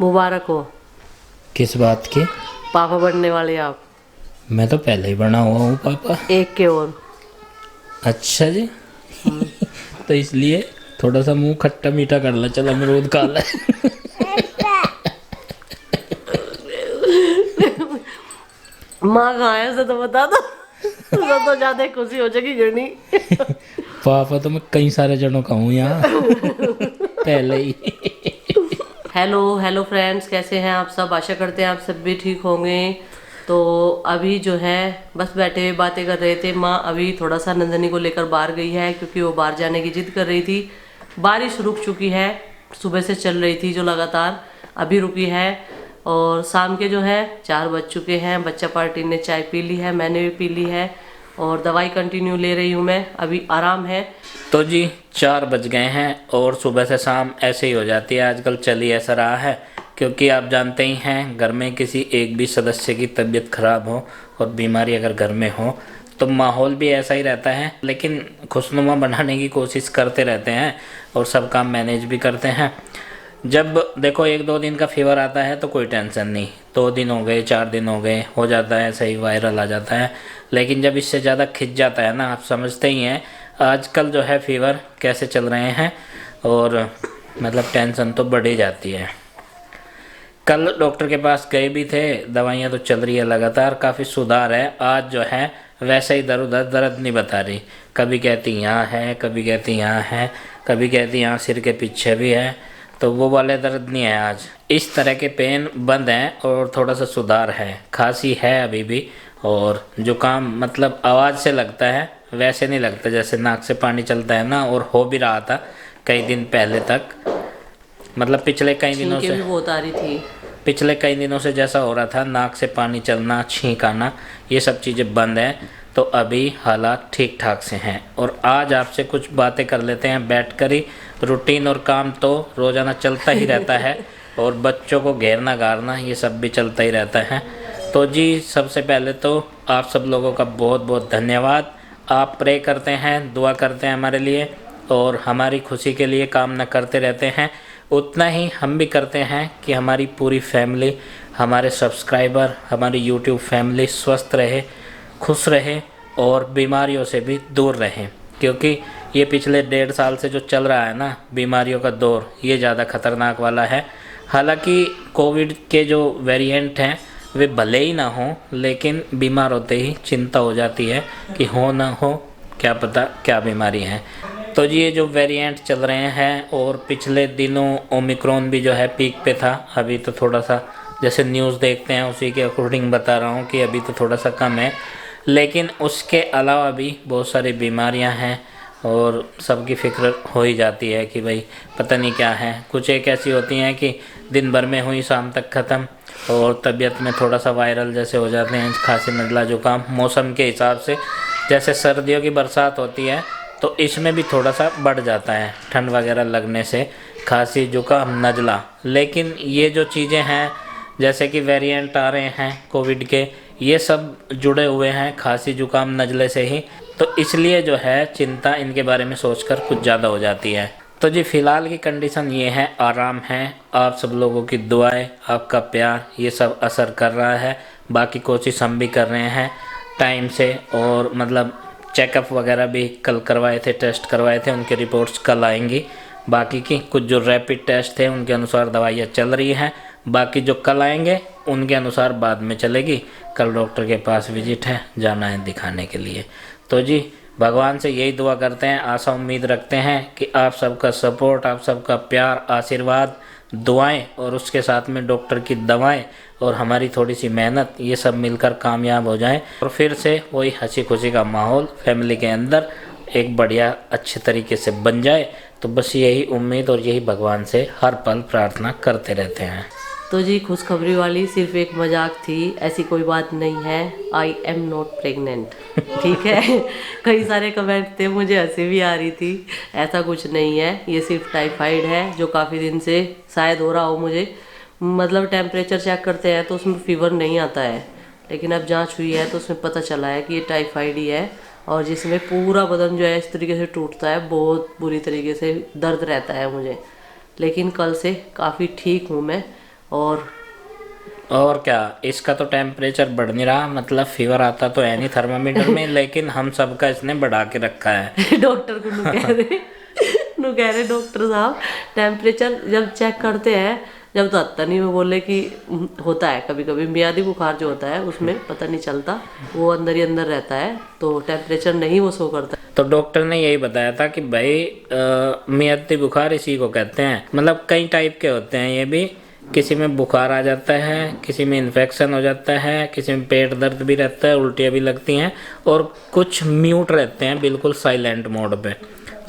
मुबारक हो। किस बात की? पापा बनने वाले आप। मैं तो पहले ही बना हुआ हूँ पापा। एक के और। अच्छा जी। तो इसलिए थोड़ा सा मुंह खट्टा मीठा कर ला, चल अमरूद खा ले। माँ कहाँ है उसे तो बता दो। उसे तो ज्यादा खुशी हो जाएगी गणी। पापा तो मैं कई सारे जनों का हूँ यहाँ पहले ही। हेलो हेलो फ्रेंड्स, कैसे हैं आप सब? आशा करते हैं आप सब भी ठीक होंगे। तो अभी जो है बस बैठे हुए बातें कर रहे थे। माँ अभी थोड़ा सा नंदनी को लेकर बाहर गई है क्योंकि वो बाहर जाने की जिद कर रही थी। बारिश रुक चुकी है, सुबह से चल रही थी जो लगातार, अभी रुकी है। और शाम के जो है 4 बज चुके हैं। बच्चा पार्टी ने चाय पी ली है, मैंने भी पी ली है और दवाई कंटिन्यू ले रही हूँ मैं, अभी आराम है। तो जी 4 बज गए हैं और सुबह से शाम ऐसे ही हो जाती है आजकल, चल ही ऐसा रहा है। क्योंकि आप जानते ही हैं, घर में किसी एक भी सदस्य की तबीयत खराब हो और बीमारी अगर घर में हो तो माहौल भी ऐसा ही रहता है। लेकिन खुशनुमा बनाने की कोशिश करते रहते हैं और सब काम मैनेज भी करते हैं। जब देखो 1-2 दिन का फीवर आता है तो कोई टेंशन नहीं, 2 दिन हो गए 4 दिन हो गए, हो जाता है सही, वायरल आ जाता है। लेकिन जब इससे ज़्यादा खिंच जाता है ना, आप समझते ही हैं आजकल जो है फीवर कैसे चल रहे हैं, और मतलब टेंशन तो बढ़ ही जाती है। कल डॉक्टर के पास गए भी थे, दवाइयाँ तो चल रही है लगातार, काफ़ी सुधार है। आज जो है वैसे ही दर्द नहीं बता रही, कभी कहती यहाँ है, कभी कहती यहाँ है, कभी कहती यहाँ सिर के पीछे भी है, तो वो वाले दर्द नहीं है आज। इस तरह के पेन बंद हैं और थोड़ा सा सुधार है। खांसी है अभी भी, और जुकाम मतलब आवाज़ से लगता है, वैसे नहीं लगता जैसे नाक से पानी चलता है ना। और हो भी रहा था कई दिन पहले तक, मतलब पिछले कई दिनों से भी बहुत आ रही थी। पिछले कई दिनों से जैसा हो रहा था, नाक से पानी चलना, छींक आना, ये सब चीज़ें बंद हैं। तो अभी हालात ठीक ठाक से हैं। और आज आपसे कुछ बातें कर लेते हैं बैठकर ही। रूटीन और काम तो रोज़ाना चलता ही रहता है और बच्चों को घेरना गारना ये सब भी चलता ही रहता है। तो जी सबसे पहले तो आप सब लोगों का बहुत बहुत धन्यवाद। आप प्रे करते हैं, दुआ करते हैं हमारे लिए और हमारी खुशी के लिए कामना करते रहते हैं। उतना ही हम भी करते हैं कि हमारी पूरी फैमिली, हमारे सब्सक्राइबर, हमारी यूट्यूब फैमिली स्वस्थ रहे, खुश रहे और बीमारियों से भी दूर रहें। क्योंकि ये पिछले 1.5 साल से जो चल रहा है ना बीमारियों का दौर, ये ज़्यादा ख़तरनाक वाला है। हालांकि कोविड के जो वेरिएंट हैं वे भले ही ना हों, लेकिन बीमार होते ही चिंता हो जाती है कि हो ना हो, क्या पता क्या बीमारी है। तो जी ये जो वेरिएंट चल रहे हैं, और पिछले दिनों ओमिक्रॉन भी जो है पीक पे था, अभी तो थोड़ा सा जैसे न्यूज़ देखते हैं उसी के अकॉर्डिंग बता रहा हूँ कि अभी तो थोड़ा सा कम है। लेकिन उसके अलावा भी बहुत सारी बीमारियां हैं और सबकी फिक्र हो ही जाती है कि भाई पता नहीं क्या है। कुछ एक ऐसी होती हैं कि दिन भर में हुई शाम तक ख़त्म, और तबीयत में थोड़ा सा वायरल जैसे हो जाते हैं, खांसी नज़ला जुकाम मौसम के हिसाब से। जैसे सर्दियों की बरसात होती है तो इसमें भी थोड़ा सा बढ़ जाता है, ठंड वगैरह लगने से खांसी जुकाम नज़ला। लेकिन ये जो चीज़ें हैं जैसे कि वेरिएंट आ रहे हैं कोविड के, ये सब जुड़े हुए हैं खांसी जुकाम नज़ले से ही। तो इसलिए जो है चिंता इनके बारे में सोचकर कुछ ज़्यादा हो जाती है। तो जी फ़िलहाल की कंडीशन ये है, आराम है। आप सब लोगों की दुआएं, आपका प्यार, ये सब असर कर रहा है। बाकी कोशिश हम भी कर रहे हैं टाइम से, और मतलब चेकअप वगैरह भी कल करवाए थे, टेस्ट करवाए थे, उनके रिपोर्ट्स कल आएंगी। बाकी की कुछ जो रैपिड टेस्ट थे उनके अनुसार दवाइयाँ चल रही हैं, बाकी जो कल आएंगे उनके अनुसार बाद में चलेगी। कल डॉक्टर के पास विजिट है, जाना है दिखाने के लिए। तो जी भगवान से यही दुआ करते हैं, आशा उम्मीद रखते हैं कि आप सबका सपोर्ट, आप सबका प्यार, आशीर्वाद, दुआएं और उसके साथ में डॉक्टर की दवाएं और हमारी थोड़ी सी मेहनत, ये सब मिलकर कामयाब हो जाएं और फिर से वही हंसी खुशी का माहौल फैमिली के अंदर एक बढ़िया अच्छे तरीके से बन जाए। तो बस यही उम्मीद और यही भगवान से हर पल प्रार्थना करते रहते हैं। तो जी खुशखबरी वाली सिर्फ एक मजाक थी, ऐसी कोई बात नहीं है। आई एम नॉट प्रेग्नेंट, ठीक है। कई सारे कमेंट थे, मुझे हंसी भी आ रही थी। ऐसा कुछ नहीं है, ये सिर्फ टाइफाइड है जो काफ़ी दिन से शायद हो रहा हो मुझे। मतलब टेम्परेचर चेक करते हैं तो उसमें फीवर नहीं आता है, लेकिन अब जांच हुई है तो उसमें पता चला है कि ये टाइफाइड ही है। और जिसमें पूरा बदन जो है इस तरीके से टूटता है, बहुत बुरी तरीके से दर्द रहता है मुझे। लेकिन कल से काफ़ी ठीक हूँ मैं, और क्या, इसका तो टेम्परेचर बढ़ नहीं रहा, मतलब फीवर आता तो है नहीं थर्मामीटर में, लेकिन हम सबका इसने बढ़ा के रखा है। डॉक्टर को नु कह रहे डॉक्टर साहब टेम्परेचर जब चेक करते हैं, जब तो आता नहीं, वो बोले कि होता है कभी कभी मियादी बुखार जो होता है उसमें पता नहीं चलता, वो अंदर ही अंदर रहता है, तो टेम्परेचर नहीं वो शो करता। तो डॉक्टर ने यही बताया था कि भाई मियादी बुखार इसी को कहते हैं, मतलब कई टाइप के होते हैं ये भी, किसी में बुखार आ जाता है, किसी में इन्फेक्शन हो जाता है, किसी में पेट दर्द भी रहता है, उल्टियाँ भी लगती हैं, और कुछ म्यूट रहते हैं बिल्कुल साइलेंट मोड पे।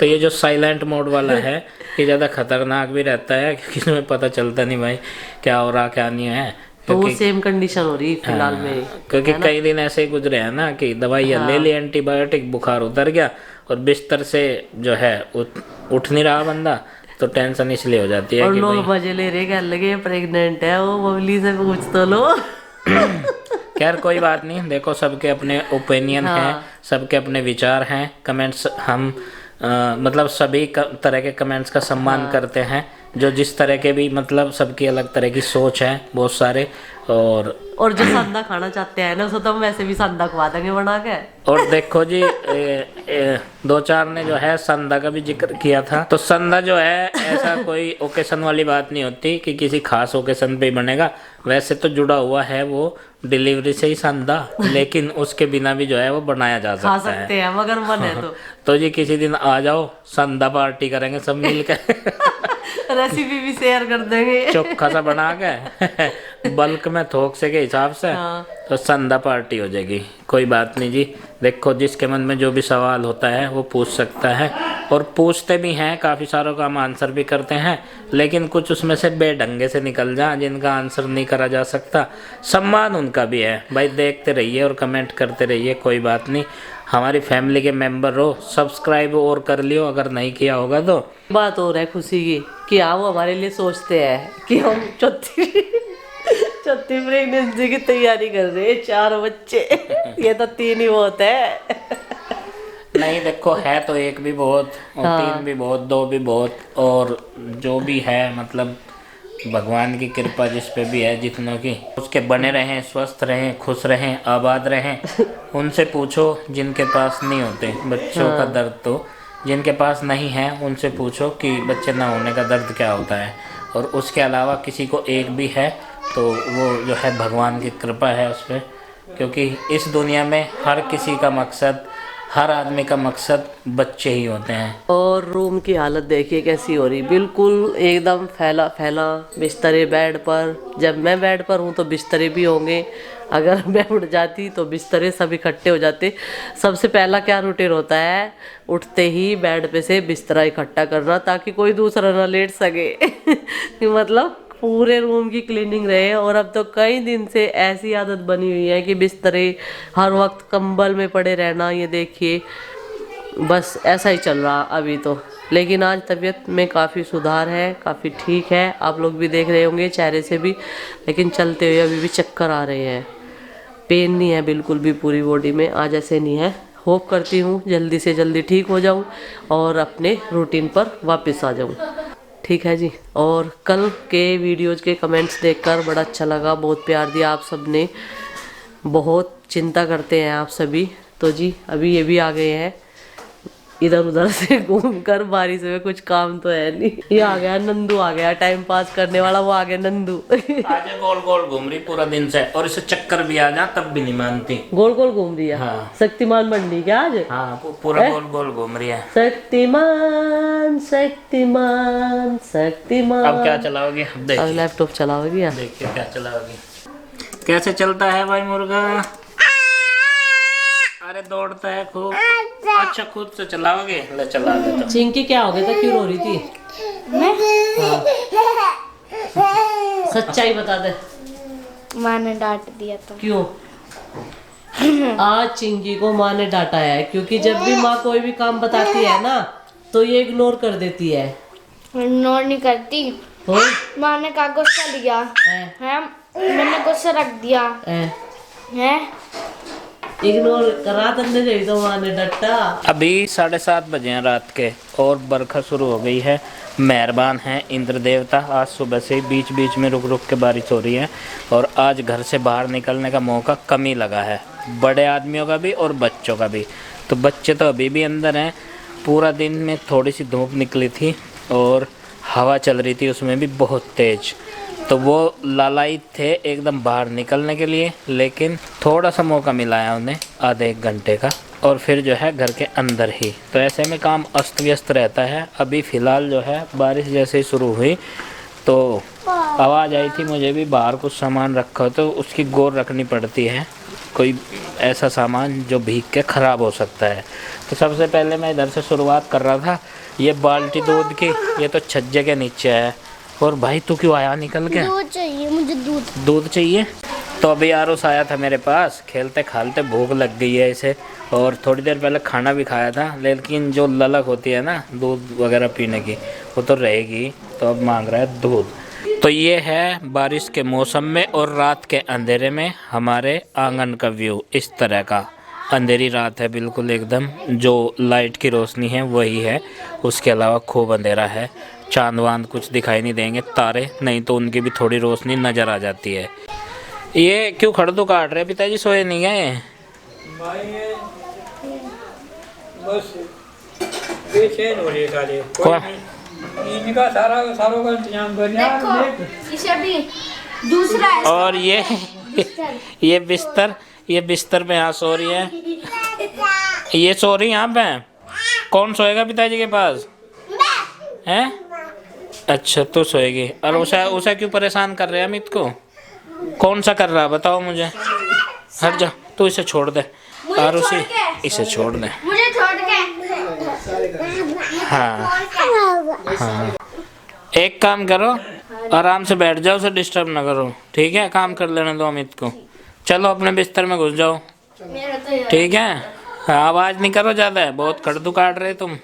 तो ये जो साइलेंट मोड वाला है ये ज़्यादा खतरनाक भी रहता है, क्योंकि इसमें पता चलता नहीं भाई क्या हो रहा क्या नहीं है, तो वो सेम कंडीशन हो रही है फिलहाल में, क्योंकि कई दिन ऐसे ही गुजरे हैं ना कि दवाइयाँ ले ली, एंटीबायोटिक, बुखार उतर गया और बिस्तर से जो है उठ नहीं रहा बंदा, तो टेंशन इसलिए हो जाती है। और कि लोग मजे ले रहे, कहने लगे प्रेग्नेंट है वो, बबली से पूछ तो लो। खैर कोई बात नहीं, देखो सबके अपने ओपिनियन हैं, सबके अपने विचार हैं, कमेंट्स हम मतलब सभी तरह के कमेंट्स का सम्मान करते हैं, जो जिस तरह के भी, मतलब सबकी अलग तरह की सोच है बहुत सारे। और जो संदा खाना चाहते हैं ना उसको तो हम वैसे भी संदा खवा देंगे बना के। और देखो जी दो चार ने जो है संदा का भी जिक्र किया था, तो संदा जो है ऐसा कोई ओकेशन वाली बात नहीं होती कि किसी खास ओकेशन पे ही बनेगा, वैसे तो जुड़ा हुआ है वो डिलीवरी से ही संदा, लेकिन उसके बिना भी जो है वो बनाया जा खा सकता सकते हैं मगर मन है तो जी किसी दिन आ जाओ, संदा पार्टी करेंगे सब मिलकर। रेसिपी भी शेयर कर देंगे चोखा सा बना के बल्क में थोक से के हिसाब से, तो संदा पार्टी हो जाएगी। कोई बात नहीं जी, देखो जिसके मन में जो भी सवाल होता है वो पूछ सकता है, और पूछते भी हैं, काफ़ी सारों का हम आंसर भी करते हैं, लेकिन कुछ उसमें से बेढंगे से निकल जा जिनका आंसर नहीं करा जा सकता, सम्मान उनका भी है भाई। देखते रहिए और कमेंट करते रहिए, कोई बात नहीं, हमारी फैमिली के मेंबर हो, सब्सक्राइब और कर लियो अगर नहीं किया होगा तो। बात हो रहा है खुशी की कि हाँ वो हमारे लिए सोचते हैं कि हम चौथी प्रेगनेंसी की तैयारी कर रहे हैं, 4 बच्चे, ये तो 3 ही बहुत है। नहीं देखो है तो एक भी बहुत, और 3 भी बहुत, 2 भी बहुत, और जो भी है मतलब भगवान की कृपा जिस पे भी है, जितनों की, उसके बने रहें, स्वस्थ रहें, खुश रहें, आबाद रहें। उनसे पूछो जिनके पास नहीं होते बच्चों का दर्द, तो जिनके पास नहीं है उनसे पूछो कि बच्चे ना होने का दर्द क्या होता है, और उसके अलावा किसी को एक भी है तो वो जो है भगवान की कृपा है उस पर, क्योंकि इस दुनिया में हर किसी का मकसद, हर आदमी का मकसद बच्चे ही होते हैं। और रूम की हालत देखिए कैसी हो रही, बिल्कुल एकदम फैला फैला बिस्तरे बेड पर। जब मैं बेड पर हूँ तो बिस्तरे भी होंगे, अगर मैं उठ जाती तो बिस्तरे सब इकट्ठे हो जाते। सबसे पहला क्या रूटीन होता है, उठते ही बेड पे से बिस्तरा इकट्ठा करना ताकि कोई दूसरा ना लेट सके। मतलब पूरे रूम की क्लीनिंग रहे। और अब तो कई दिन से ऐसी आदत बनी हुई है कि बिस्तरे हर वक्त कंबल में पड़े रहना, ये देखिए बस ऐसा ही चल रहा अभी तो। लेकिन आज तबीयत में काफ़ी सुधार है, काफ़ी ठीक है, आप लोग भी देख रहे होंगे चेहरे से भी। लेकिन चलते हुए अभी भी चक्कर आ रहे हैं, पेन नहीं है बिल्कुल भी पूरी बॉडी में, आज ऐसे नहीं है। होप करती हूँ जल्दी से जल्दी ठीक हो जाऊँ और अपने रूटीन पर वापस आ जाऊँ। ठीक है जी। और कल के वीडियोज के कमेंट्स देखकर बड़ा अच्छा लगा, बहुत प्यार दिया आप सब ने, बहुत चिंता करते हैं आप सभी। तो जी अभी ये भी आ गए हैं इधर उधर से घूमकर, बारिश में कुछ काम तो है नहीं। ये आ गया नंदू, आ गया टाइम पास करने वाला, वो आ गया नंदू। आज गोल गोल घूम रही पूरा दिन से, और इसे चक्कर भी आ जा तब भी नहीं मानती। गोल गोल घूम रही है। हाँ। शक्तिमान बन रही क्या आज? हाँ पूरा गोल गोल घूम रही है। शक्तिमान शक्तिमान शक्तिमान। अब क्या चलाओगी? अब लैपटॉप चलाओगी? देखिए क्या चलाओगी, कैसे चलता है भाई मुर्गा। अरे दौड़ता है खूब। अच्छा खुद से चलाओगे? ले चला दे तो। चिंकी क्या हो गया था, क्यों रो रही थी? हाँ। सच्चाई बता दे। माँ ने डांट दिया था। क्यों? आज चिंकी को माँ ने डांटा है क्योंकि जब भी माँ कोई भी काम बताती है ना तो ये इग्नोर कर देती है। इग्नोर नहीं करती। तो माँ ने कहा गुस्सा लिया है, मैंने गुस्सा रख दिया है। इग्नोर करा तन्ने चाहिए तो माँ ने डटा। अभी 7:30 बजे हैं रात के और बरखा शुरू हो गई है, मेहरबान हैं इंद्र देवता। आज सुबह से बीच बीच में रुक रुक के बारिश हो रही है और आज घर से बाहर निकलने का मौका कम ही लगा है, बड़े आदमियों का भी और बच्चों का भी। तो बच्चे तो अभी भी अंदर हैं। पूरा दिन में थोड़ी सी धूप निकली थी और हवा चल रही थी, उसमें भी बहुत तेज़। तो वो लालायित थे एकदम बाहर निकलने के लिए, लेकिन थोड़ा सा मौका मिला है उन्हें, आधे एक घंटे का, और फिर जो है घर के अंदर ही। तो ऐसे में काम अस्त व्यस्त रहता है। अभी फ़िलहाल जो है बारिश जैसे ही शुरू हुई तो आवाज़ आई थी मुझे भी, बाहर कुछ सामान रखा हो तो उसकी गौर रखनी पड़ती है, कोई ऐसा सामान जो भीग के ख़राब हो सकता है। तो सबसे पहले मैं इधर से शुरुआत कर रहा था। ये बाल्टी दूध की, ये तो छज्जे के नीचे है। और भाई तू क्यों आया निकल के? दूध चाहिए मुझे, दूध चाहिए? तो अभी आरुष आया था मेरे पास, खेलते खालते भूख लग गई है इसे, और थोड़ी देर पहले खाना भी खाया था, लेकिन जो ललक होती है ना दूध वगैरह पीने की, वो तो रहेगी। तो अब मांग रहा है दूध। तो ये है बारिश के मौसम में और रात के अंधेरे में हमारे आंगन का व्यू। इस तरह का अंधेरी रात है बिल्कुल एकदम, जो लाइट की रोशनी है वही है, उसके अलावा खूब अंधेरा है। चांद वांद कुछ दिखाई नहीं देंगे, तारे नहीं तो उनकी भी थोड़ी रोशनी नज़र आ जाती है। ये क्यों खड़दू काट रहे पिताजी, सोए नहीं गए? बस बेचैन हो रही सारे, इनका सारों का इंतजाम करना। इसे भी दूसरा है। और ये बिस्तर पे यहाँ सो रही है, ये सो रही यहाँ पे। कौन सोएगा पिताजी के पास? हैं? अच्छा तू सोएगी। और उसे क्यों परेशान कर रहे हैं अमित को? कौन सा कर रहा है बताओ मुझे। हट जा, तू इसे छोड़ दे। और इसे छोड़ दे। मुझे छोड़ के। हाँ, एक काम करो, आराम से बैठ जाओ, उसे डिस्टर्ब ना करो, ठीक है? काम कर लेने दो अमित को। चलो अपने बिस्तर में घुस जाओ, ठीक है? आवाज़ नहीं करो ज़्यादा, बहुत खड़दू काट रहे तुम।